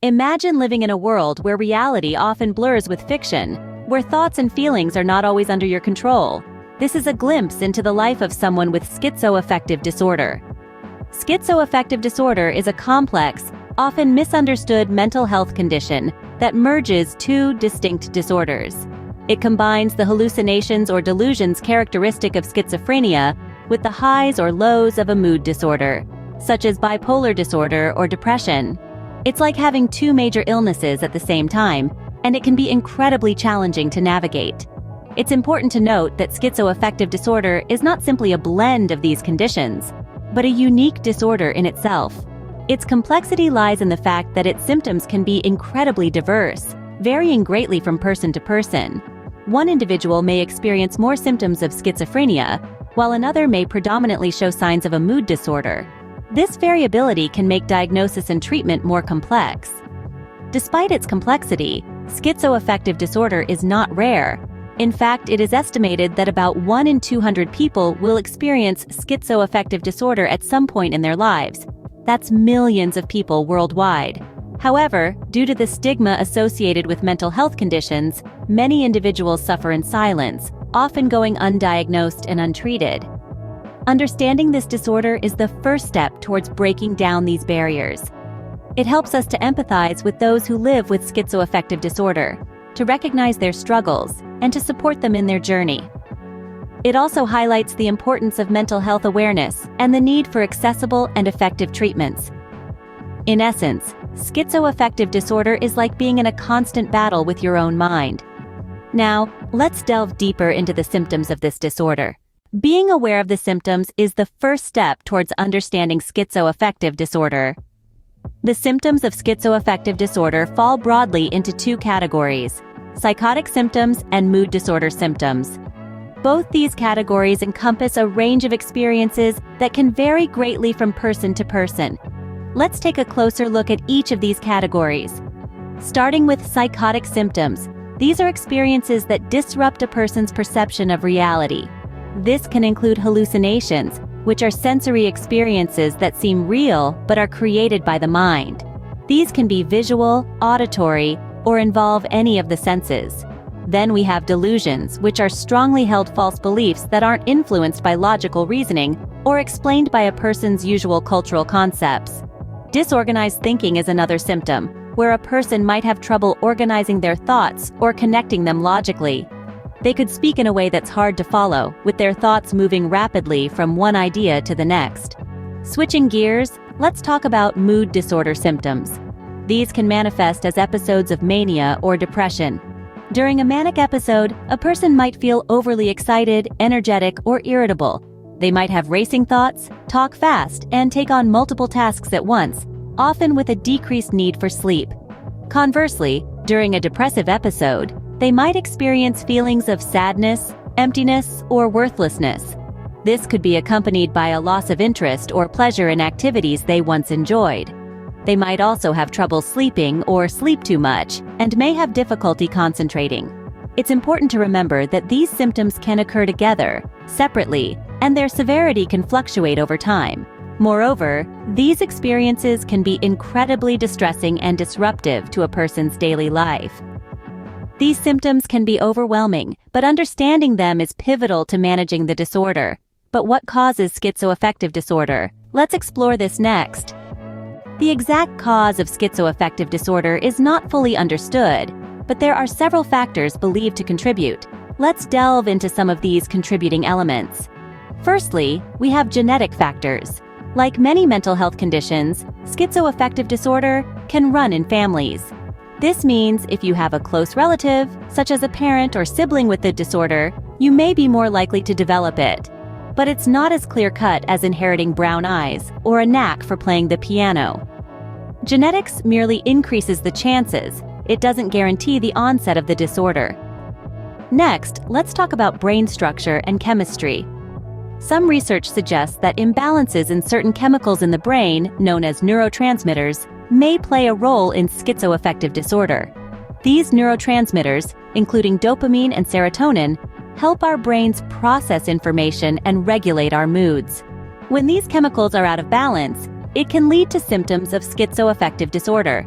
Imagine living in a world where reality often blurs with fiction, where thoughts and feelings are not always under your control. This is a glimpse into the life of someone with schizoaffective disorder. Schizoaffective disorder is a complex, often misunderstood mental health condition that merges two distinct disorders. It combines the hallucinations or delusions characteristic of schizophrenia with the highs or lows of a mood disorder, such as bipolar disorder or depression. It's like having two major illnesses at the same time, and it can be incredibly challenging to navigate. It's important to note that schizoaffective disorder is not simply a blend of these conditions, but a unique disorder in itself. Its complexity lies in the fact that its symptoms can be incredibly diverse, varying greatly from person to person. One individual may experience more symptoms of schizophrenia, while another may predominantly show signs of a mood disorder. This variability can make diagnosis and treatment more complex. Despite its complexity, schizoaffective disorder is not rare. In fact, it is estimated that about 1 in 200 people will experience schizoaffective disorder at some point in their lives. That's millions of people worldwide. However, due to the stigma associated with mental health conditions, many individuals suffer in silence, often going undiagnosed and untreated. Understanding this disorder is the first step towards breaking down these barriers. It helps us to empathize with those who live with schizoaffective disorder, to recognize their struggles, and to support them in their journey. It also highlights the importance of mental health awareness and the need for accessible and effective treatments. In essence, schizoaffective disorder is like being in a constant battle with your own mind. Now, let's delve deeper into the symptoms of this disorder. Being aware of the symptoms is the first step towards understanding schizoaffective disorder. The symptoms of schizoaffective disorder fall broadly into two categories: psychotic symptoms and mood disorder symptoms. Both these categories encompass a range of experiences that can vary greatly from person to person. Let's take a closer look at each of these categories. Starting with psychotic symptoms, these are experiences that disrupt a person's perception of reality. This can include hallucinations, which are sensory experiences that seem real but are created by the mind. These can be visual, auditory, or involve any of the senses. Then we have delusions, which are strongly held false beliefs that aren't influenced by logical reasoning or explained by a person's usual cultural concepts. Disorganized thinking is another symptom, where a person might have trouble organizing their thoughts or connecting them logically. They could speak in a way that's hard to follow, with their thoughts moving rapidly from one idea to the next. Switching gears, let's talk about mood disorder symptoms. These can manifest as episodes of mania or depression. During a manic episode, a person might feel overly excited, energetic, or irritable. They might have racing thoughts, talk fast, and take on multiple tasks at once, often with a decreased need for sleep. Conversely, during a depressive episode, they might experience feelings of sadness, emptiness, or worthlessness. This could be accompanied by a loss of interest or pleasure in activities they once enjoyed. They might also have trouble sleeping or sleep too much, and may have difficulty concentrating. It's important to remember that these symptoms can occur together, separately, and their severity can fluctuate over time. Moreover, these experiences can be incredibly distressing and disruptive to a person's daily life. These symptoms can be overwhelming, but understanding them is pivotal to managing the disorder. But what causes schizoaffective disorder? Let's explore this next. The exact cause of schizoaffective disorder is not fully understood, but there are several factors believed to contribute. Let's delve into some of these contributing elements. Firstly, we have genetic factors. Like many mental health conditions, schizoaffective disorder can run in families. This means if you have a close relative, such as a parent or sibling with the disorder, you may be more likely to develop it. But it's not as clear-cut as inheriting brown eyes or a knack for playing the piano. Genetics merely increases the chances. It doesn't guarantee the onset of the disorder. Next, let's talk about brain structure and chemistry. Some research suggests that imbalances in certain chemicals in the brain, known as neurotransmitters, may play a role in schizoaffective disorder. These neurotransmitters, including dopamine and serotonin, help our brains process information and regulate our moods. When these chemicals are out of balance, it can lead to symptoms of schizoaffective disorder.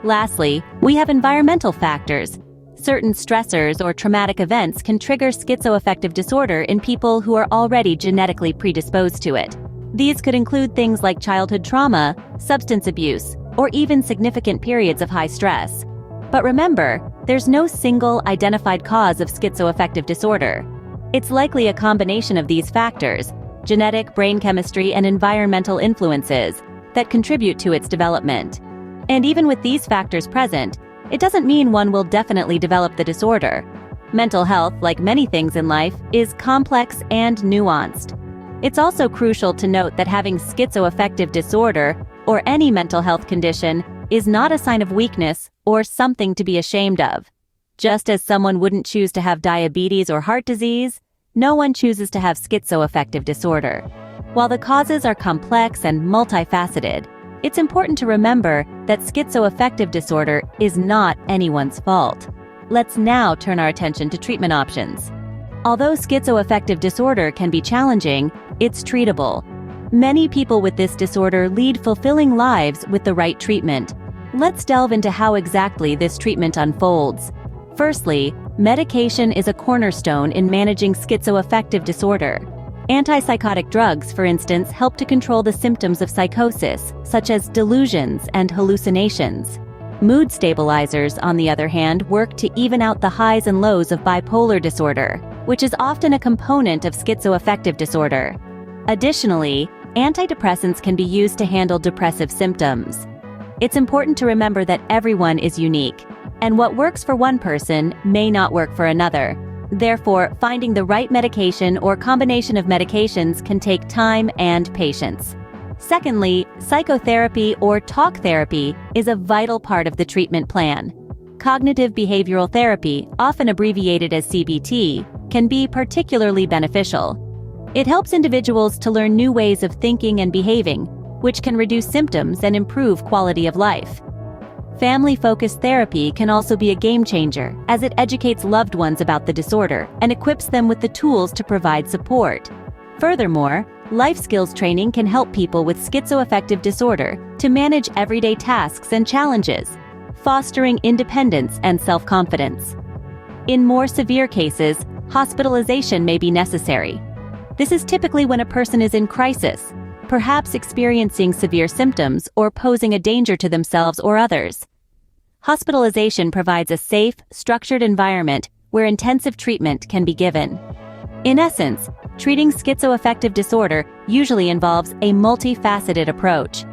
Lastly, we have environmental factors. Certain stressors or traumatic events can trigger schizoaffective disorder in people who are already genetically predisposed to it. These could include things like childhood trauma, substance abuse, or even significant periods of high stress. But remember, there's no single identified cause of schizoaffective disorder. It's likely a combination of these factors, genetic, brain chemistry, and environmental influences, that contribute to its development. And even with these factors present, it doesn't mean one will definitely develop the disorder. Mental health, like many things in life, is complex and nuanced. It's also crucial to note that having schizoaffective disorder, or any mental health condition, is not a sign of weakness or something to be ashamed of. Just as someone wouldn't choose to have diabetes or heart disease, no one chooses to have schizoaffective disorder. While the causes are complex and multifaceted, it's important to remember that schizoaffective disorder is not anyone's fault. Let's now turn our attention to treatment options. Although schizoaffective disorder can be challenging, it's treatable. Many people with this disorder lead fulfilling lives with the right treatment. Let's delve into how exactly this treatment unfolds. Firstly, medication is a cornerstone in managing schizoaffective disorder. Antipsychotic drugs, for instance, help to control the symptoms of psychosis, such as delusions and hallucinations. Mood stabilizers, on the other hand, work to even out the highs and lows of bipolar disorder, which is often a component of schizoaffective disorder. Additionally, antidepressants can be used to handle depressive symptoms. It's important to remember that everyone is unique, and what works for one person may not work for another. Therefore, finding the right medication or combination of medications can take time and patience. Secondly, psychotherapy or talk therapy is a vital part of the treatment plan. Cognitive behavioral therapy, often abbreviated as CBT, can be particularly beneficial. It helps individuals to learn new ways of thinking and behaving, which can reduce symptoms and improve quality of life. Family-focused therapy can also be a game changer, as it educates loved ones about the disorder and equips them with the tools to provide support. Furthermore, life skills training can help people with schizoaffective disorder to manage everyday tasks and challenges, fostering independence and self-confidence. In more severe cases, hospitalization may be necessary. This is typically when a person is in crisis, perhaps experiencing severe symptoms or posing a danger to themselves or others. Hospitalization provides a safe, structured environment where intensive treatment can be given. In essence, treating schizoaffective disorder usually involves a multifaceted approach.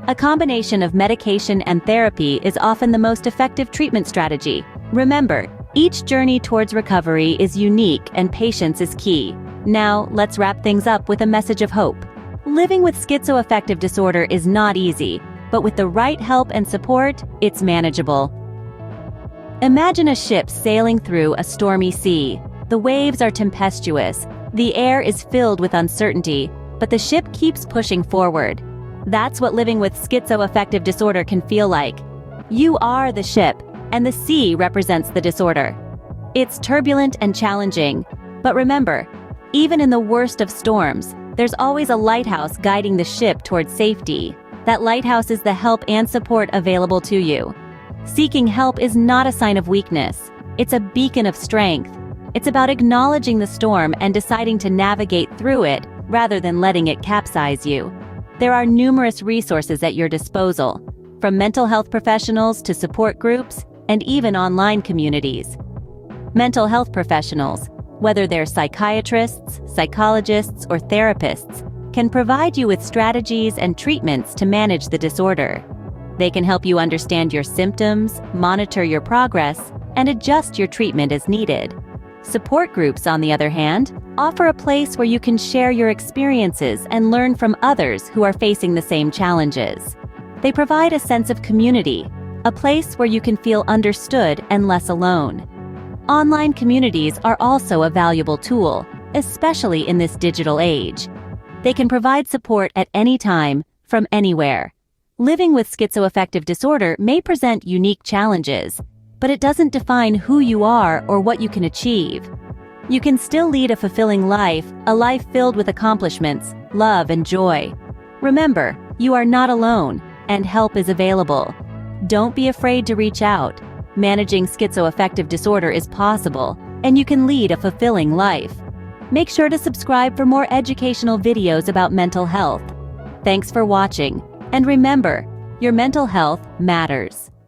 A combination of medication and therapy is often the most effective treatment strategy. Remember, each journey towards recovery is unique and patience is key. Now, let's wrap things up with a message of hope. Living with schizoaffective disorder is not easy, but with the right help and support, it's manageable. Imagine a ship sailing through a stormy sea. The waves are tempestuous, the air is filled with uncertainty, but the ship keeps pushing forward. That's what living with schizoaffective disorder can feel like. You are the ship, and the sea represents the disorder. It's turbulent and challenging, but remember, even in the worst of storms, there's always a lighthouse guiding the ship towards safety. That lighthouse is the help and support available to you. Seeking help is not a sign of weakness. It's a beacon of strength. It's about acknowledging the storm and deciding to navigate through it rather than letting it capsize you. There are numerous resources at your disposal, from mental health professionals to support groups and even online communities. Mental health professionals, whether they're psychiatrists, psychologists, or therapists, can provide you with strategies and treatments to manage the disorder. They can help you understand your symptoms, monitor your progress, and adjust your treatment as needed. Support groups, on the other hand, offer a place where you can share your experiences and learn from others who are facing the same challenges. They provide a sense of community, a place where you can feel understood and less alone. Online communities are also a valuable tool, especially in this digital age. They can provide support at any time, from anywhere. Living with schizoaffective disorder may present unique challenges, but it doesn't define who you are or what you can achieve. You can still lead a fulfilling life, a life filled with accomplishments, love, and joy. Remember, you are not alone, and help is available. Don't be afraid to reach out. Managing schizoaffective disorder is possible, and you can lead a fulfilling life. Make sure to subscribe for more educational videos about mental health. Thanks for watching, and remember, your mental health matters.